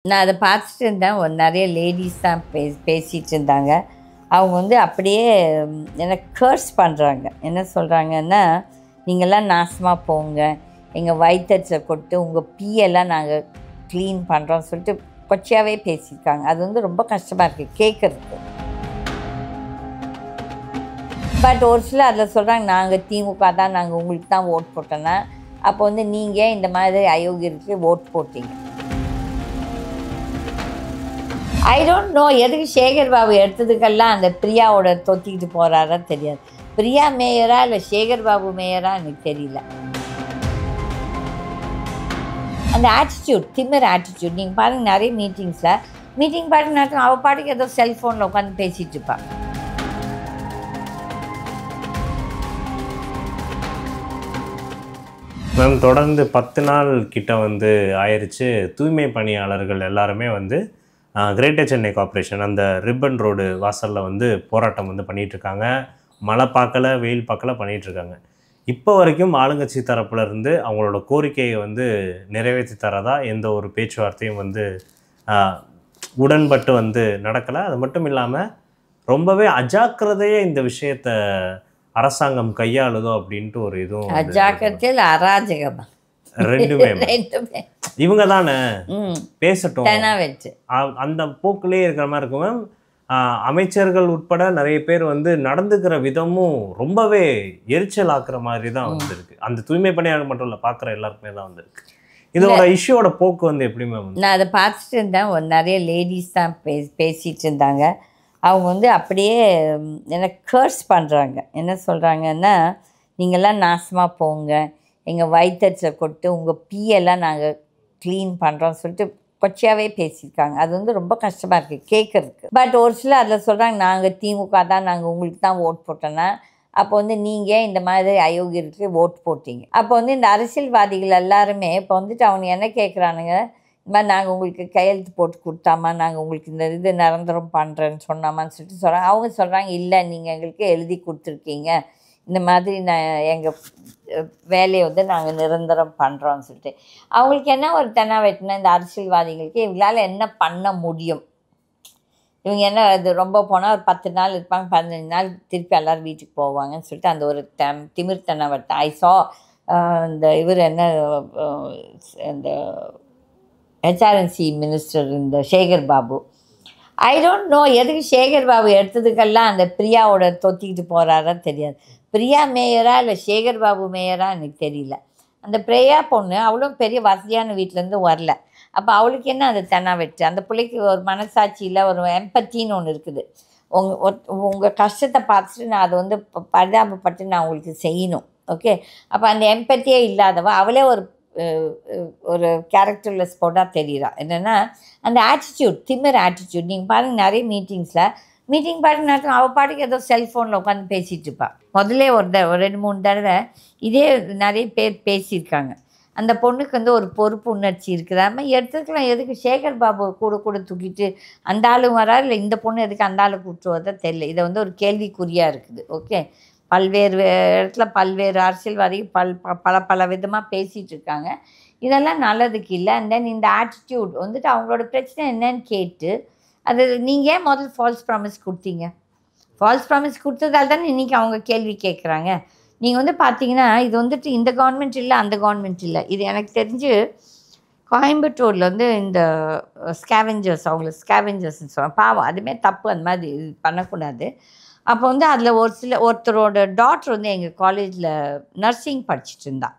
நான் அத பார்த்துட்டு இருந்தேன். நெறைய லேடீஸ் தான் பேசிட்டு இருந்தாங்க. அவங்க வந்து அப்படியே என்ன கர்ஸ் பண்றாங்க. என்ன சொல்றாங்கன்னா, "நீங்கலாம் நாசமா போங்க. எங்க வயித்தெரிச்சல கொட்டு, உங்க பீயெல்லாம் நாங்க கிளீன் பண்றோம்னு" சொல்லிட்டு கொச்சையாவே பேசியிருக்காங்க. அது வந்து ரொம்ப கஷ்டமா இருக்கு கேட்கறதுக்கு. பட் ஒரு சிலர் அதில் சொல்கிறாங்க, நாங்கள் திமுக தான், நாங்கள் உங்களுக்கு தான் ஓட் போட்டோன்னா, அப்போ வந்து நீங்கள் இந்த மாதிரி அயோக்கியருக்கு ஓட் போட்டீங்க. ஐ டோன்ட் நோ எதுக்கு சேகர் பாபு எடுத்ததுக்கெல்லாம் அந்த பிரியாவோட தொத்திக்கிட்டு போகிறாரா தெரியாது. பிரியா மேயரா இல்லை சேகர் பாபு மேயரா எனக்கு தெரியல. அந்த ஆட்டிடியூட், திமிர் ஆட்டிடியூட். நீங்கள் பாருங்கள் நிறைய மீட்டிங் பாட்டு நடக்கும், அவள் பாட்டுக்கு ஏதோ செல்ஃபோனில் உட்காந்து பேசிகிட்டு இருப்பாள். மேம் தொடர்ந்து 10 நாள் கிட்ட வந்து ஆயிடுச்சு. தூய்மை பணியாளர்கள் எல்லாருமே வந்து கிரேட்டர் சென்னை கார்ப்பரேஷன் அந்த ரிப்பன் ரோடு வாசலில் வந்து போராட்டம் வந்து பண்ணிகிட்ருக்காங்க. மழை பார்க்கல, வெயில் பார்க்கல பண்ணிகிட்ருக்காங்க. இப்போ வரைக்கும் ஆளுங்கட்சி தரப்புலேருந்து அவங்களோட கோரிக்கையை வந்து நிறைவேற்றி தரதா எந்த ஒரு பேச்சுவார்த்தையும் வந்து உடன்பட்டு வந்து நடக்கலை. அது மட்டும் இல்லாமல் ரொம்பவே அஜாக்கிரதையே இந்த விஷயத்தை அரசாங்கம் கையாளுதோ அப்படின்ட்டு ஒரு இதுவும் அஜாக்கிரதையில் அராஜகமா ரெண்டுமே இவங்க தானே பேசட்டும் அந்த போக்குலேயே இருக்கிற மாதிரி இருக்கும் மேம். அமைச்சர்கள் உட்பட நிறைய பேர் வந்து நடந்துக்கிற விதமும் ரொம்பவே எரிச்சல் ஆக்குற மாதிரி தான் வந்துருக்கு. அந்த தூய்மை பணியாளர் மட்டும் இல்லை, பார்க்குற எல்லாருக்குமே தான் வந்துருக்கு. இதோட இஷ்யூவோட போக்கு வந்து எப்படி மேம்? நான் அதை பார்த்துட்டு இருந்தேன். நிறைய லேடிஸ் தான் பேசிகிட்டு இருந்தாங்க. அவங்க வந்து அப்படியே என்ன கர்ஸ் பண்ணுறாங்க. என்ன சொல்கிறாங்கன்னா, நீங்கள்லாம் நாசமாக போங்க, எங்கள் வயித்தெரிச்சல கொட்டு, உங்கள் பீயெல்லாம் நாங்கள் க்ளீன் பண்ணுறோம்னு சொல்லிட்டு கொச்சையாகவே பேசியிருக்காங்க. அது வந்து ரொம்ப கஷ்டமாக இருக்குது கேட்குறதுக்கு. பட் ஒரு சிலர் அதில் சொல்கிறாங்க, நாங்கள் திமுக தான், நாங்கள் உங்களுக்கு தான் ஓட் போட்டோன்னா, அப்போ வந்து நீங்கள் இந்த மாதிரி அயோக்கியருக்கு ஓட் போட்டீங்க. அப்போ வந்து இந்த அரசியல்வாதிகள் எல்லாருமே இப்போ வந்துட்டு அவங்க என்ன கேட்குறானுங்க, இந்த மாதிரி நாங்கள் உங்களுக்கு கையெழுத்து போட்டு கொடுத்தாமா, நாங்கள் உங்களுக்கு இந்த இது நிரந்தரம் பண்ணுறேன்னு சொன்னாமான்னு சொல்லிட்டு சொல்கிறாங்க. அவங்க சொல்கிறாங்க, இல்லை நீங்கள் எங்களுக்கு எழுதி கொடுத்துருக்கீங்க, இந்த மாதிரி எங்கள் வேலையை வந்து நாங்கள் நிரந்தரம் பண்ணுறோன்னு சொல்லிட்டு. அவங்களுக்கு என்ன ஒரு தெனாவெட்டுனா, இந்த அரசியல்வாதிகளுக்கு இவங்களால் என்ன பண்ண முடியும்? இவங்க என்ன இது ரொம்ப போனால் ஒரு 10 நாள் இருப்பாங்க, 15 நாள் திருப்பி எல்லோரும் வீட்டுக்கு போவாங்கன்னு சொல்லிட்டு அந்த ஒரு திமிர் தெனாவெட்டு. இந்த இவர் என்ன இந்த ஹெச்ஆர்என்சி மினிஸ்டர் இந்த Sekar Babu, I don't know எதுக்கு சேகர் பாபு எடுத்ததுக்கெல்லாம் அந்த பிரியாவோட தொத்திக்கிட்டு போகிறாரா தெரியாது. பிரியா மேயரா இல்லை சேகர் பாபு மேயரா எனக்கு தெரியல. அந்த பிரியா பொண்ணு அவ்வளோ பெரிய வசதியான வீட்டிலேருந்து வரல. அப்போ அவளுக்கு என்ன அந்த தெனாவெட்டு? அந்த பிள்ளைக்கு ஒரு மனசாட்சியில் ஒரு எம்பத்தின்னு ஒன்று இருக்குது. உங்கள் கஷ்டத்தை பார்த்துட்டு நான் அதை வந்து பரிதாபப்பட்டு நான் உங்களுக்கு செய்யணும். ஓகே, அப்போ அந்த எம்பத்தியே இல்லாதவ அவளே ஒரு கேரக்டர்லெஸ் போட்டால் தெரியுறா. என்னென்னா அந்த ஆட்டிடியூட், திமிர் ஆட்டிடியூட். நீங்கள் பாருங்கள் நிறைய மீட்டிங் பாட்டு நடக்கும், அவள் பாட்டுக்கு ஏதோ செல்ஃபோனில் உட்காந்து பேசிகிட்டு இருப்பாள். முதல்ல ஒரு 2-3 தடவை இதே நிறைய பேர் பேசியிருக்காங்க. அந்த பொண்ணுக்கு வந்து ஒரு பொறுப்பு உணர்ச்சி இருக்குது. அது மாதிரி எடுத்துக்கலாம். எதுக்கு சேகர் பாபு கூட தூக்கிட்டு அந்த ஆளும் வராரு, இல்லை இந்த பொண்ணு எதுக்கு அந்த ஆளை கூப்பிட்டு வரதா தெரியல. இதை வந்து ஒரு கேள்விக்குறியாக இருக்குது. ஓகே, பல்வேறு இடத்துல பல்வேறு அரசியல்வாதிகள் பல விதமாக பேசிகிட்டு இருக்காங்க. இதெல்லாம் நல்லதுக்கு இல்லை. அண்ட் தென் இந்த ஆட்டிடியூட் வந்துட்டு அவங்களோட பிரச்சனை என்னன்னு கேட்டு அது நீங்கள் ஏன் முதல்ல ஃபால்ஸ் ப்ராமிஸ் கொடுத்தீங்க? ஃபால்ஸ் ப்ராமிஸ் கொடுத்ததால் தானே இன்றைக்கி அவங்க கேள்வி கேட்குறாங்க. நீங்கள் வந்து பார்த்தீங்கன்னா இது வந்துட்டு இந்த கவர்மெண்ட் இல்லை, அந்த கவர்மெண்ட் இல்லை. இது எனக்கு தெரிஞ்சு கோயம்புத்தூரில் வந்து இந்த அவங்கள ஸ்கேவெஞ்சர்ஸ்ன்னு சொல்லுவாங்க. பாவம், அதுவுமே தப்பு, அந்த மாதிரி பண்ணக்கூடாது. அப்போ வந்து அதில் ஒருத்தரோட டாக்டர் வந்து எங்கள் காலேஜில் நர்சிங் படிச்சுட்டு இருந்தா.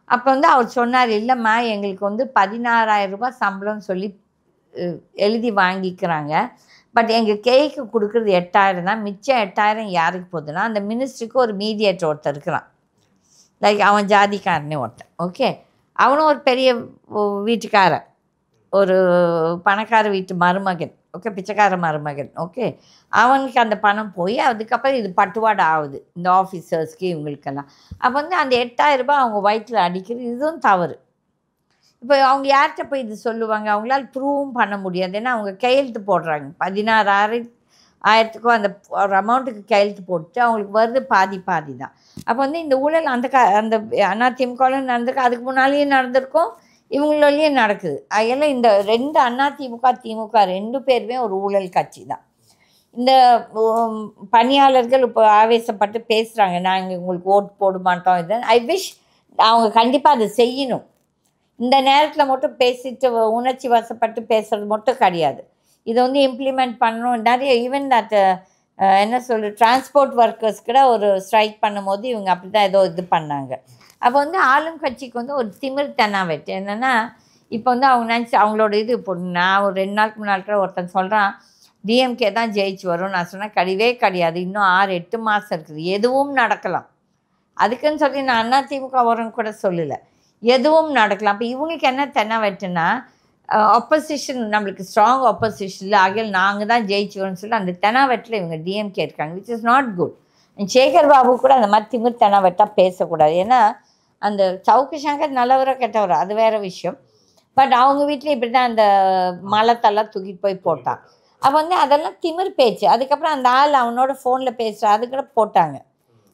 அப்போ வந்து அவர் சொன்னார், இல்லைம்மா எங்களுக்கு வந்து 16,000 ரூபாய் சம்பளம்னு சொல்லி எழுதி வாங்கிக்கிறாங்க. பட் எங்கள் கேக்கு கொடுக்குறது 8,000 தான். மிச்சம் 8,000 யாருக்கு போகுதுன்னா அந்த மினிஸ்டருக்கு ஒரு மீடியேட்டர் ஒருத்தர் இருக்கிறான். லைக் அவன் ஜாதிக்காரனே ஒருத்தன். ஓகே, அவனும் ஒரு பெரிய வீட்டுக்காரன், ஒரு பணக்கார வீட்டு மருமகன். ஓகே, பிச்சைக்கார மருமகன். ஓகே, அவனுக்கு அந்த பணம் போய் அதுக்கப்புறம் இது பட்டுவாடை ஆகுது இந்த ஆஃபீஸர்ஸ்க்கு இவங்களுக்கெல்லாம். அப்போ வந்து அந்த 8,000 ரூபாய் அவங்க வயிற்றில் அடிக்கிறது, இதுவும் தவறு. இப்போ அவங்க யார்கிட்ட போய் இது சொல்லுவாங்க? அவங்களால ப்ரூவும் பண்ண முடியாது. ஏன்னா அவங்க கையெழுத்து போடுறாங்க. 16,000க்கும் அந்த ஒரு அமௌண்ட்டுக்கு கையெழுத்து போட்டு அவங்களுக்கு வருது பாதி தான். அப்போ வந்து இந்த ஊழல் அந்த அதிமுகவில் நடந்திருக்கு, அதுக்கு முன்னாலேயும் நடந்திருக்கும், இவங்களே நடக்குது. அதெல்லாம் இந்த 2 அதிமுக, திமுக 2 பேருமே ஒரு ஊழல் கட்சி தான். இந்த பணியாளர்கள் இப்போ ஆவேசப்பட்டு பேசுகிறாங்க, நாங்கள் உங்களுக்கு ஓட் போட மாட்டோம். இது ஐ விஷ் அவங்க கண்டிப்பாக அதை செய்யணும். இந்த நேரத்தில் மட்டும் பேசிட்டு உணர்ச்சி வசப்பட்டு பேசுறது மட்டும் கிடையாது. இதை வந்து இம்ப்ளிமெண்ட் பண்ணணும். நிறைய ஈவன் தட் என்ன சொல்கிறது, டிரான்ஸ்போர்ட் ஒர்க்கர்ஸ் கூட ஒரு ஸ்ட்ரைக் பண்ணும்போது இவங்க அப்படி தான் ஏதோ இது பண்ணாங்க. அப்போ வந்து ஆளும் கட்சிக்கு வந்து ஒரு திமிர் தெனாவெட்டு என்னென்னா, இப்போ வந்து அவங்க நினச்சி அவங்களோட இது இப்போ நான் ஒரு 2 நாளுக்கு முன்னாடி கூட ஒருத்தன் சொல்கிறான், டிஎம்கே தான் ஜெயிச்சு வரும். நான் சொன்னேன் கிடையவே கிடையாது, இன்னும் 6-8 மாதம் இருக்குது, எதுவும் நடக்கலாம். அதுக்குன்னு சொல்லி நான் அதிமுக வரும்னு கூட சொல்லலை, எதுவும் நடக்கலாம். அப்போ இவங்களுக்கு என்ன தெனாவெட்டுன்னா, ஆப்போசிஷன் நம்மளுக்கு ஸ்ட்ராங் ஆப்போசிஷனில் ஆகிய நாங்கள் தான் ஜெயிச்சுவோன்னு சொல்லி அந்த தெனாவெட்டில் இவங்க டிஎம்கே இருக்காங்க, which is not good. Sekar Babu கூட அந்த மாதிரி திமிர் தெனாவெட்டாக பேசக்கூடாது. ஏன்னா அந்த சவுக்கு சங்கர் நல்லவரோ கெட்டவரோ அது வேறு விஷயம். பட் அவங்க வீட்டில் இப்படி தான் அந்த மலத்தெல்லாம் தூக்கிட்டு போய் போட்டான். அப்போ வந்து அதெல்லாம் திமிர் பேச்சு. அதுக்கப்புறம் அந்த ஆள் அவனோட ஃபோனில் பேசுகிற அது கூட போட்டாங்க.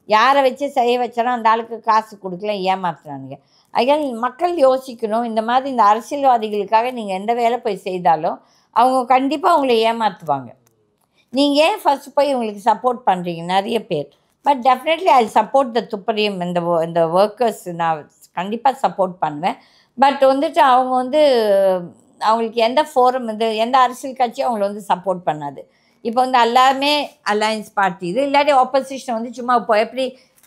யாரை வச்சு செய்ய வச்சாலும் அந்த ஆளுக்கு காசு கொடுக்கல, ஏமாத்துறானுங்க. அதனால் மக்கள் யோசிக்கணும். இந்த மாதிரி இந்த அரசியல்வாதிகளுக்காக நீங்கள் எந்த வேலை போய் செய்தாலும் அவங்க கண்டிப்பாக அவங்கள ஏமாற்றுவாங்க. நீங்கள் ஏன் ஃபஸ்ட்டு போய் இவங்களுக்கு சப்போர்ட் பண்ணுறீங்க நிறைய பேர்? But definitely I support the துப்பரியம். இந்த ஒர்க்கர்ஸ் நான் கண்டிப்பாக சப்போர்ட் பண்ணுவேன். பட் வந்துட்டு அவங்க வந்து அவங்களுக்கு எந்த ஃபோரம் எந்த அரசியல் கட்சியும் அவங்கள வந்து சப்போர்ட் பண்ணாது. இப்போ வந்து எல்லாருமே அலையன்ஸ் பார்ட்டி இது, இல்லாட்டி ஆப்போசிஷன் வந்து சும்மா இப்போ எப்படி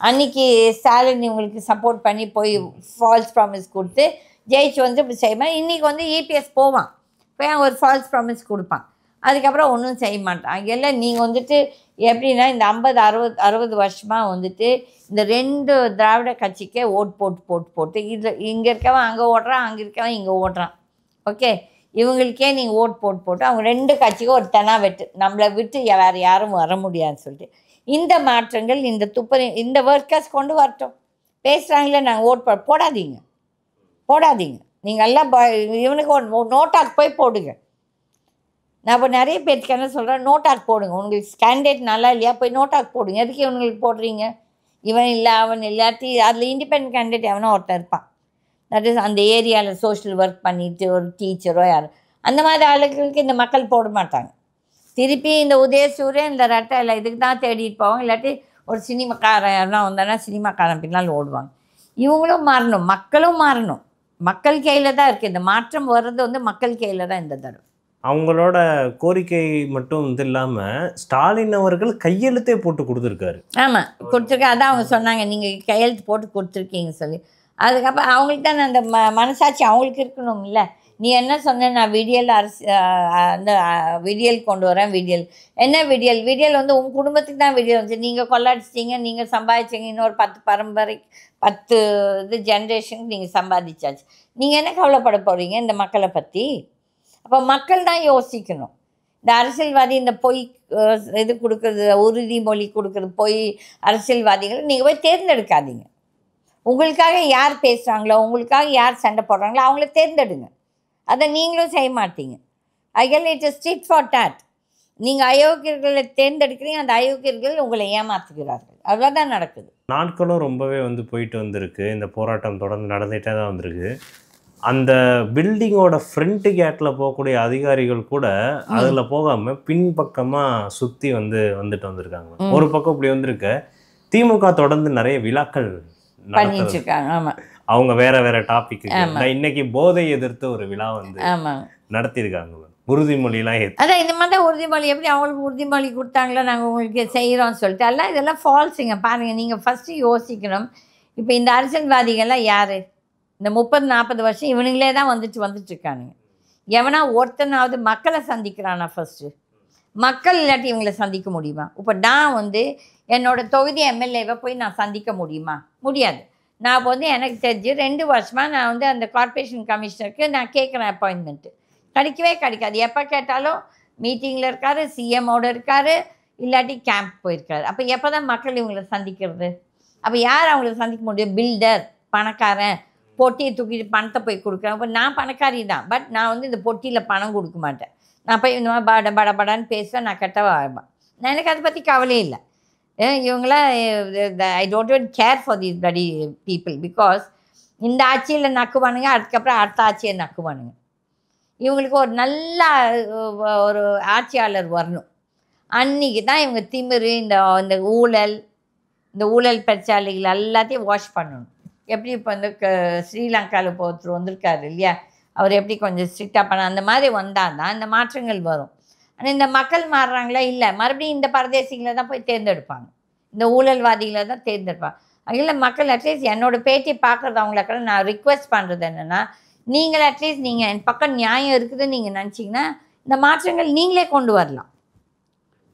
அன்றைக்கி ஸ்டாலின் இவங்களுக்கு சப்போர்ட் பண்ணி போய் ஃபால்ஸ் ப்ராமிஸ் கொடுத்து ஜெயிச்சு வந்து இப்படி செய்வான். இன்றைக்கி வந்து இபிஎஸ் போவான், போய் அவன் ஒரு ஃபால்ஸ் ப்ராமிஸ் கொடுப்பான், அதுக்கப்புறம் ஒன்றும் செய்ய மாட்டான். எல்லாம் நீங்கள் வந்துட்டு எப்படின்னா இந்த 50-60 வருஷமாக வந்துட்டு இந்த 2 திராவிட கட்சிக்கே ஓட் போட்டு இது இங்கே இருக்கவன் அங்கே ஓடுறான், அங்கே இருக்கவன் இங்கே ஓடுறான். ஓகே, இவங்களுக்கே நீங்கள் ஓட் போட்டு அவங்க 2 கட்சிக்கும் ஒரு தெனாவெட்டு, நம்மளை விட்டு வேறு யாரும் வர முடியாதுன்னு சொல்லிட்டு இந்த மாற்றங்கள் இந்த ஒர்க்கர்ஸ் கொண்டு வரட்டும். பேசுகிறாங்களே நாங்கள் ஓட் போடாதீங்க. நீங்கள் எல்லாம் இவனுக்கு ஒரு நோட்டாக்கு போய் போடுங்க. நான் இப்போ நிறைய பேருக்கு என்ன சொல்கிறேன், நோட்டாக் போடுங்க. உங்களுக்கு கேண்டிடேட் நல்லா இல்லையா, போய் நோட்டாக் போடுங்க. எதுக்கு இவங்களுக்கு போடுறீங்க? இவன் இல்லை அவன் இல்லாட்டி அதில் இண்டிபெண்ட் கேண்டிடேட் எவனோ ஒருத்தர் இருப்பான். தட் இஸ் அந்த ஏரியாவில் சோஷியல் ஒர்க் பண்ணிவிட்டு ஒரு டீச்சரோ யாரும் அந்த மாதிரி ஆளுகளுக்கு இந்த மக்கள் போட மாட்டாங்க. திருப்பி இந்த உதயசூரியன் இந்த ரெட்டை இல்லை இதுக்கு தான் தேடிட்டு போவாங்க. இல்லாட்டி ஒரு சினிமாக்காரன் யாருன்னா வந்தானா சினிமாக்காரன் பின்னால் ஓடுவாங்க. இவங்களும் மாறணும், மக்களும் மாறணும். மக்கள் கையில் தான் இருக்குது. இந்த மாற்றம் வர்றது வந்து மக்கள் கையில் தான் இந்த தடவை. அவங்களோட கோரிக்கை மட்டும் இது இல்லாமல் ஸ்டாலின் அவர்கள் கையெழுத்தே போட்டு கொடுத்துருக்காரு. ஆமாம், கொடுத்துருக்கேன். அதான் அவங்க சொன்னாங்க நீங்கள் கையெழுத்து போட்டு கொடுத்துருக்கீங்க சொல்லி. அதுக்கப்புறம் அவங்களுக்கு தான் அந்த மனசாட்சி அவங்களுக்கு இருக்கணும் இல்லை. நீ என்ன சொன்ன, நான் விடியல் அந்த விடியல் கொண்டு வரேன். என்ன விடியல் வந்து உங்கள் குடும்பத்துக்கு தான் விடியல் வந்துச்சு. நீங்கள் கொள்ளாடிச்சிட்டிங்க, நீங்கள் சம்பாதிச்சிங்க, இன்னொரு 10 பரம்பரை 10 இது ஜென்ரேஷனுக்கு நீங்கள் சம்பாதிச்சாச்சு. நீங்கள் என்ன கவலைப்பட போகிறீங்க இந்த மக்களை பற்றி? அப்போ மக்கள் தான் யோசிக்கணும். இந்த அரசியல்வாதி இந்த பொய் இது கொடுக்குறது, உறுதிமொழி கொடுக்குறது பொய் அரசியல்வாதிகளை நீங்கள் போய் தேர்ந்தெடுக்காதீங்க. உங்களுக்காக யார் பேசுகிறாங்களோ, உங்களுக்காக யார் சண்டை போடுறாங்களோ அவங்கள தேர்ந்தெடுங்க. அதை நீங்களும் செய்ய மாட்டீங்க. I call it is straight for that. நீங்கள் அயோக்கியர்களை தேர்ந்தெடுக்கிறீங்க, அந்த அயோக்கியர்கள் உங்களை ஏமாற்றுகிறார்கள். அவ்வளோதான் நடக்குது. நாட்களும் ரொம்பவே வந்து போயிட்டு வந்திருக்கு. இந்த போராட்டம் தொடர்ந்து நடந்துகிட்டே தான் வந்திருக்கு. அந்த பில்டிங்கோட ஃப்ரண்ட் கேட்டில் போகக்கூடிய அதிகாரிகள் கூட அதில் போகாமல் பின்பக்கமாக சுற்றி வந்துட்டு வந்திருக்காங்க. ஒரு பக்கம் இப்படி வந்திருக்க திமுக தொடர்ந்து நிறைய விழாக்கள் பண்ணிட்டு இருக்காங்க. ஆமாம், அவங்க வேற டாபிக். இன்னைக்கு போதை எதிர்த்து ஒரு விழா வந்து நடத்தியிருக்காங்க. உறுதிமொழிலாம் அதான் இந்த மாதிரி தான் உறுதிமொழி. எப்படி அவங்களுக்கு உறுதிமொழி கொடுத்தாங்களோ நாங்கள் உங்களுக்கு செய்கிறோம்னு சொல்லிட்டு எல்லாம் இதெல்லாம் ஃபால்ஸுங்க. பாருங்கள், நீங்கள் ஃபஸ்ட்டு யோசிக்கணும். இப்போ இந்த அரசியல்வாதிகள்லாம் யார்? இந்த 30-40 வருஷம் இவனுங்களே தான் வந்துட்டுருக்கானுங்க. எவனா ஒருத்தனாவது மக்களை சந்திக்கிறானா? ஃபஸ்ட்டு மக்கள் இல்லாட்டி இவங்களை சந்திக்க முடியுமா? இப்போ நான் வந்து என்னோடய தொகுதி எம்எல்ஏவை போய் நான் சந்திக்க முடியுமா? முடியாது. நான் இப்போ வந்து எனக்கு தெரிஞ்சு 2 வருஷமாக நான் வந்து அந்த கார்ப்பரேஷன் கமிஷனருக்கு நான் கேட்குறேன் அப்பாயின்மெண்ட்டு, கிடைக்காது. எப்போ கேட்டாலும் மீட்டிங்கில் இருக்கார், சிஎம்மோடு இருக்கார், இல்லாட்டி கேம்ப் போயிருக்காரு. அப்போ எப்போ தான் மக்கள் இவங்களை சந்திக்கிறது? அப்போ யார் அவங்கள சந்திக்க முடியும்? பில்டர், பணக்காரன், பொட்டியை தூக்கிட்டு பணத்தை போய் கொடுக்குறேன். இப்போ நான் பணக்காரி தான், பட் நான் வந்து இந்த பொட்டியில் பணம் கொடுக்க மாட்டேன். நான் போய் இந்த மாதிரி படான்னு பேசுவேன், நான் கெட்டவாழ்வேன். நான் எனக்கு அதை பற்றி கவலையே இல்லை. இவங்களாம் I don't even care for these bloody people because இந்த ஆட்சியில் நக்குவானுங்க, அதுக்கப்புறம் அடுத்த ஆட்சியை நக்குவானுங்க. இவங்களுக்கு ஒரு நல்ல ஒரு ஆட்சியாளர் வரணும். அன்றைக்கி தான் இவங்க திமிரு, இந்த ஊழல் பிரச்சாரிகள் எல்லாத்தையும் வாஷ் பண்ணணும். எப்படி இப்போ இந்த ஸ்ரீலங்காவில் இப்போ ஒருத்தர் வந்திருக்காரு இல்லையா, அவர் எப்படி கொஞ்சம் ஸ்ட்ரிக்டாக பண்ண அந்த மாதிரி வந்தால் தான் இந்த மாற்றங்கள் வரும். ஆனால் இந்த மக்கள் மாறுறாங்களா? இல்லை, மறுபடியும் இந்த பரதேசிகளை தான் போய் தேர்ந்தெடுப்பாங்க, இந்த ஊழல்வாதிகளை தான் தேர்ந்தெடுப்பாங்க. அதில் மக்கள் அட்லீஸ்ட் என்னோடய பேட்டி பார்க்குறது அவங்களுக்கெல்லாம் நான் ரிக்வெஸ்ட் பண்ணுறது என்னென்னா, நீங்கள் அட்லீஸ்ட் நீங்கள் என் பக்கம் நியாயம் இருக்குதுன்னு நீங்கள் நினச்சிங்கன்னா இந்த மாற்றங்கள் நீங்களே கொண்டு வரலாம்.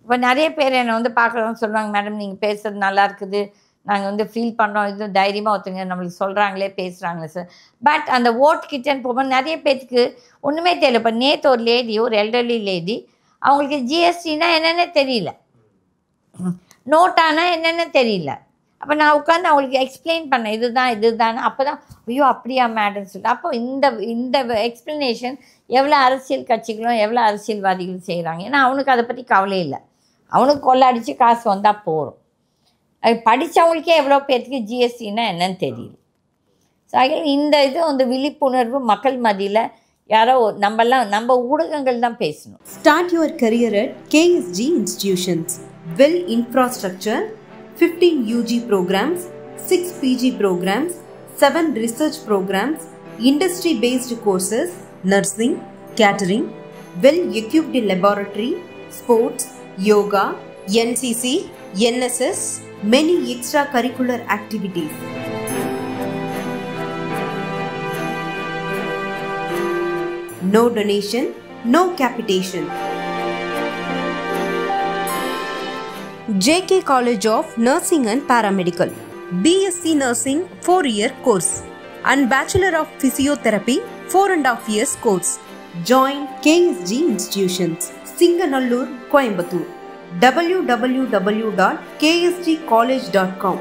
இப்போ நிறைய பேர் என்னை வந்து பார்க்குறவங்க சொல்லுவாங்க, மேடம் நீங்கள் பேசுகிறது நல்லா இருக்குது, நாங்கள் வந்து ஃபீல் பண்ணுறோம், இது தைரியமாக ஒருத்தங்க நம்மளுக்கு சொல்கிறாங்களே பேசுகிறாங்களே சார். பட் அந்த ஓட் கிச்சன் போகும்போது நிறைய பேருக்கு ஒன்றுமே தெரியல. இப்போ நேற்று ஒரு லேடி, ஒரு எல்டர்லி லேடி, அவங்களுக்கு ஜிஎஸ்டினா என்னென்ன தெரியல, நோட்டானா என்னென்ன தெரியல. அப்போ நான் உட்காந்து அவங்களுக்கு எக்ஸ்பிளைன் பண்ணேன், இதுதான். அப்போ தான் ஐயோ அப்படியா மேடம் சொல்லிட்டு. அப்போ இந்த எக்ஸ்ப்ளனேஷன் எவ்வளோ அரசியல் கட்சிகளும் எவ்வளோ அரசியல்வாதிகளும் செய்கிறாங்க. ஏன்னா அவனுக்கு அதை பற்றி கவலை இல்லை, அவனுக்கு கொள்ளடிச்சு காசு வந்தால் போகிறோம். அது படித்தவங்களுக்கே எவ்வளோ பேர்த்துக்கு ஜிஎஸ்டின்னா என்னன்னு தெரியல. ஸோ இந்த இது வந்து விழிப்புணர்வு மக்கள் மத்தியில் யாரோ நம்ம ஊடகங்கள் தான் பேசணும். Start your career at KSG Institutions. Well infrastructure, 15 UG programs, 6 PG programs, 7 research programs, industry-based courses, nursing, catering, well-equipped laboratory, sports, yoga, NCC, NSS, many extracurricular activities. No donation, no capitation. JK College of Nursing and Paramedical. BSc Nursing 4-year course and Bachelor of Physiotherapy 4.5 years course. Join KSG Institutions, Singanallur, Coimbatore. www.ksgcollege.com